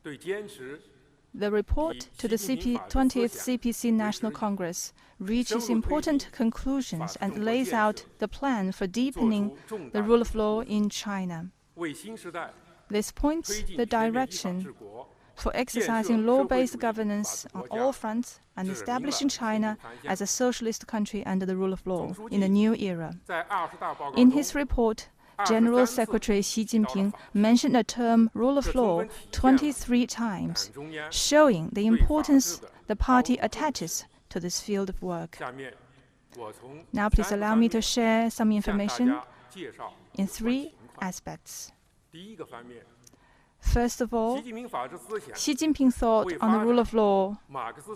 The report to the 20th CPC National Congress reaches important conclusions and lays out the plan for deepening the rule of law in China. This points the direction for exercising law-based governance on all fronts and establishing China as a socialist country under the rule of law in the new era. In his report, General Secretary Xi Jinping mentioned the term rule of law 23 times, showing the importance the party attaches to this field of work. Now please allow me to share some information in 3 aspects. First of all, Xi Jinping Thought on the rule of law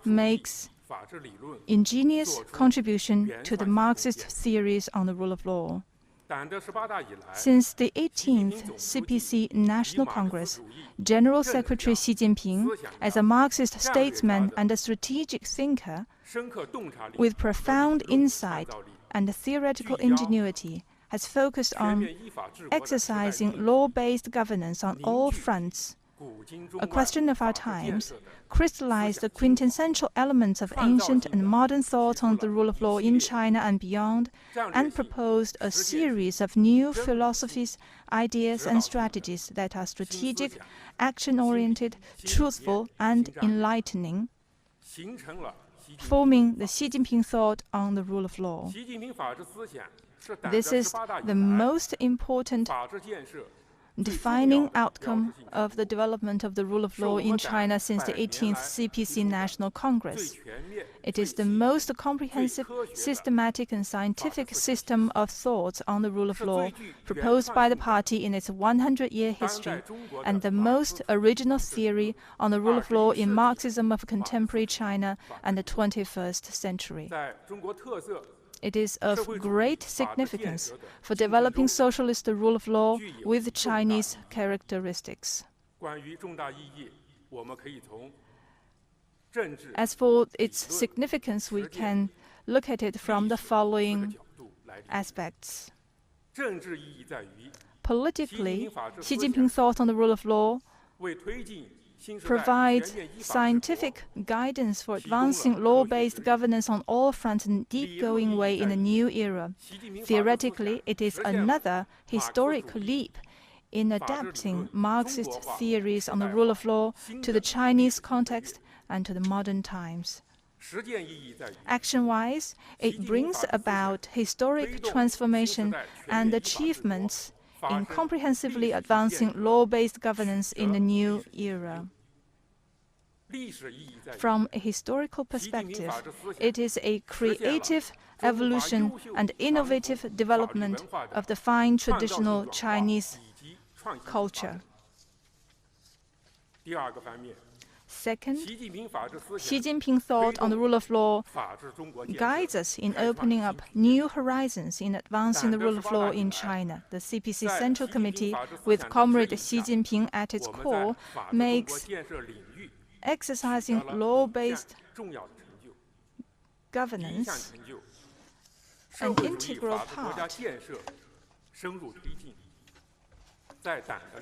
makes ingenious contribution to the Marxist theories on the rule of law. Since the 18th CPC National Congress, General Secretary Xi Jinping, as a Marxist statesman and a strategic thinker, with profound insight and theoretical ingenuity, has focused on exercising law-based governance on all fronts. A question of our times crystallized the quintessential elements of ancient and modern thought on the rule of law in China and beyond, and proposed a series of new philosophies, ideas, and strategies that are strategic, action-oriented, truthful, and enlightening, forming the Xi Jinping Thought on the rule of law. This is the most important defining outcome of the development of the rule of law in China since the 18th CPC National Congress. It is the most comprehensive, systematic, and scientific system of thoughts on the rule of law proposed by the party in its 100-year history, and the most original theory on the rule of law in Marxism of contemporary China and the 21st century. It is of great significance for developing socialist rule of law with Chinese characteristics. As for its significance, we can look at it from the following aspects. Politically, Xi Jinping Thought on the rule of law provides scientific guidance for advancing law-based governance on all fronts in a deep-going way in a new era. Theoretically, it is another historic leap in adapting Marxist theories on the rule of law to the Chinese context and to the modern times. Action-wise, it brings about historic transformation and achievements in comprehensively advancing law-based governance in the new era. From a historical perspective, it is a creative evolution and innovative development of the fine traditional Chinese culture. Second, Xi Jinping Thought on the rule of law guides us in opening up new horizons in advancing the rule of law in China. The CPC Central Committee, with Comrade Xi Jinping at its core, makes exercising law-based governance an integral part.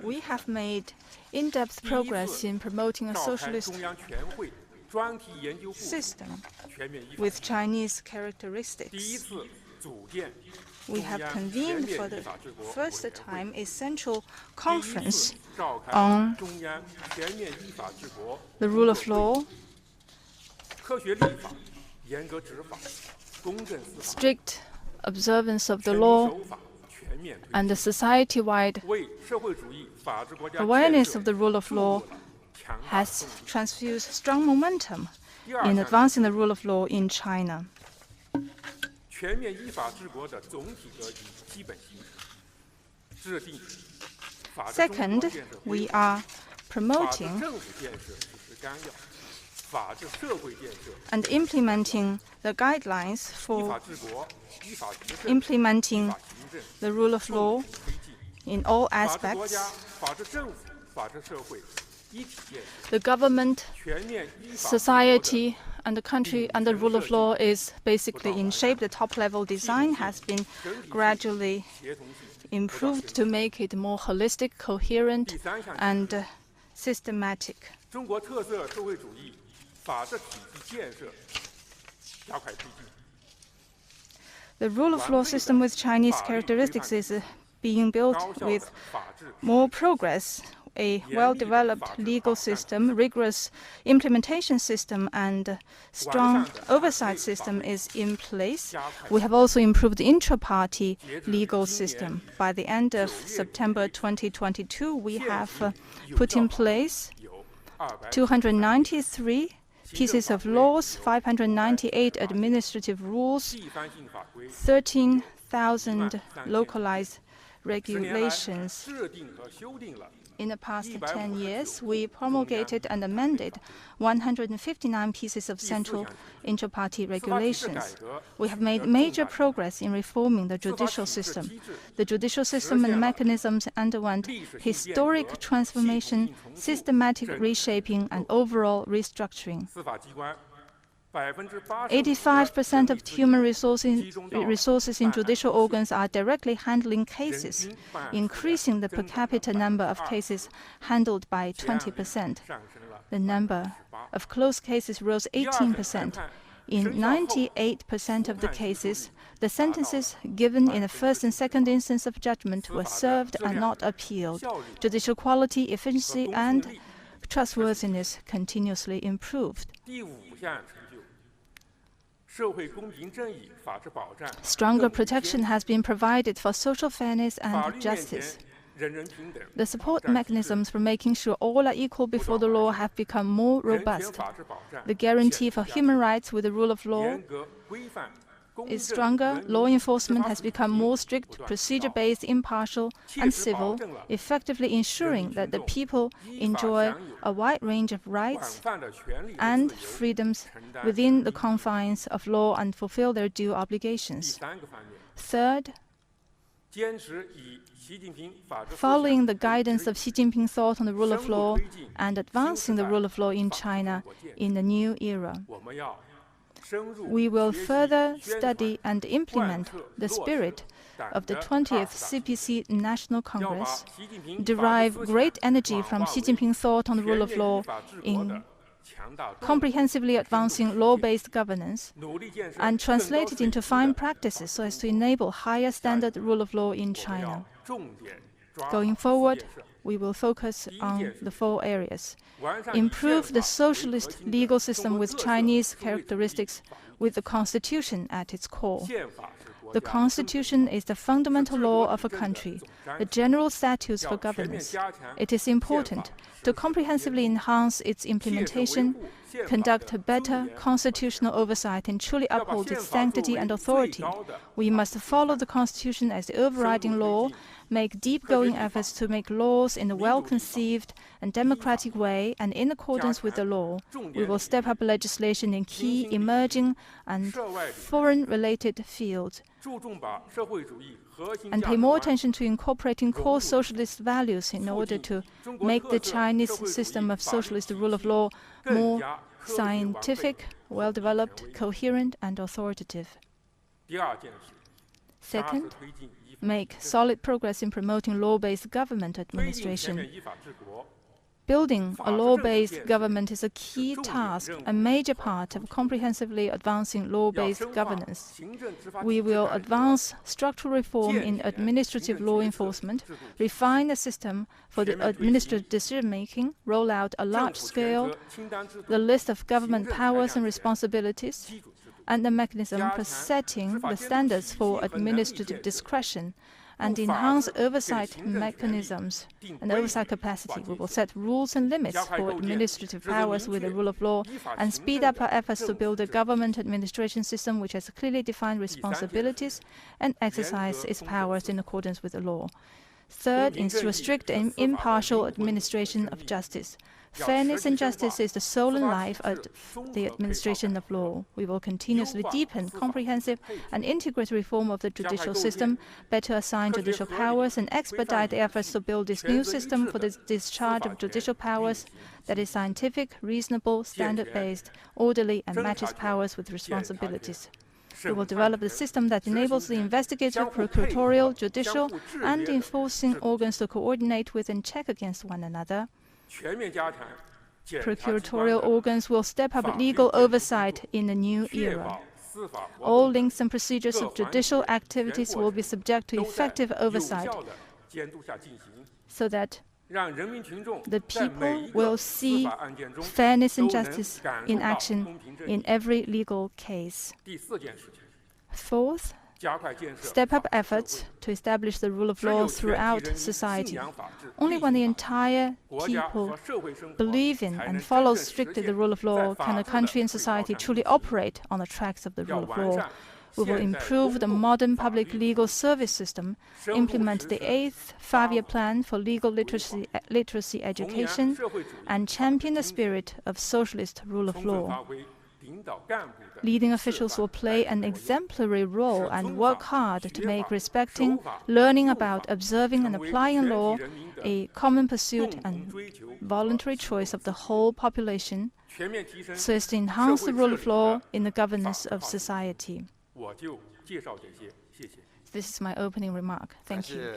We have made in-depth progress in promoting a socialist system with Chinese characteristics. We have convened for the first time a central conference on the rule of law, strict observance of the law, and the society-wide awareness of the rule of law has transfused strong momentum in advancing the rule of law in China. Second, we are promoting and implementing the guidelines for implementing the rule of law in all aspects. The government, society, and the country under rule of law is basically in shape. The top-level design has been gradually improved to make it more holistic, coherent, and systematic. The rule of law system with Chinese characteristics is being built with more progress. A well-developed legal system, rigorous implementation system, and strong oversight system is in place. We have also improved the intra-party legal system. By the end of September 2022, we have put in place 293 pieces of laws, 598 administrative rules, 13,000 localized regulations. In the past 10 years, we promulgated and amended 159 pieces of central inter-party regulations. We have made major progress in reforming the judicial system. The judicial system and mechanisms underwent historic transformation, systematic reshaping, and overall restructuring. 85% of human resources in judicial organs are directly handling cases, increasing the per capita number of cases handled by 20%. The number of closed cases rose 18%. In 98% of the cases, the sentences given in the first and second instance of judgment were served and not appealed. Judicial quality, efficiency, and trustworthiness continuously improved. Stronger protection has been provided for social fairness and justice. The support mechanisms for making sure all are equal before the law have become more robust. The guarantee for human rights with the rule of law is stronger. Law enforcement has become more strict, procedure-based, impartial, and civil, effectively ensuring that the people enjoy a wide range of rights and freedoms within the confines of law and fulfill their due obligations. Third, following the guidance of Xi Jinping Thought on the rule of law and advancing the rule of law in China in the new era, we will further study and implement the spirit of the 20th CPC National Congress, derive great energy from Xi Jinping Thought on the rule of law in comprehensively advancing law-based governance, and translate it into fine practices so as to enable higher standard rule of law in China. Going forward, we will focus on the 4 areas. Improve the socialist legal system with Chinese characteristics with the Constitution at its core. The Constitution is the fundamental law of a country, the general statutes for governance. It is important to comprehensively enhance its implementation, conduct better constitutional oversight, and truly uphold its sanctity and authority. We must follow the Constitution as the overriding law, make deep-going efforts to make laws in a well-conceived and democratic way and in accordance with the law. We will step up legislation in key, emerging, and foreign-related fields, and pay more attention to incorporating core socialist values in order to make the Chinese system of socialist rule of law more scientific, well-developed, coherent, and authoritative. Second, make solid progress in promoting law-based government administration. Building a law-based government is a key task, a major part of comprehensively advancing law-based governance. We will advance structural reform in administrative law enforcement, refine the system for the administrative decision-making, roll out a large-scale the list of government powers and responsibilities, and the mechanism for setting the standards for administrative discretion, and enhance oversight mechanisms and oversight capacity. We will set rules and limits for administrative powers with the rule of law and speed up our efforts to build a government administration system which has clearly defined responsibilities and exercise its powers in accordance with the law. Third, ensure strict and impartial administration of justice. Fairness and justice is the soul and life of the administration of law. We will continuously deepen comprehensive and integrated reform of the judicial system, better assign judicial powers, and expedite the efforts to build this new system for the discharge of judicial powers that is scientific, reasonable, standard-based, orderly, and matches powers with responsibilities. We will develop a system that enables the investigative, prosecutorial, judicial, and enforcing organs to coordinate with and check against one another. Procuratorial organs will step up legal oversight in the new era. All links and procedures of judicial activities will be subject to effective oversight, so that the people will see fairness and justice in action in every legal case. Fourth, step up efforts to establish the rule of law throughout society. Only when the entire people believe in and follow strictly the rule of law can the country and society truly operate on the tracks of the rule of law. We will improve the modern public legal service system, implement the 8th five-year plan for legal literacy education, and champion the spirit of socialist rule of law. Leading officials will play an exemplary role and work hard to make respecting, learning about, observing and applying law a common pursuit and voluntary choice of the whole population, so as to enhance the rule of law in the governance of society. This is my opening remark. Thank you.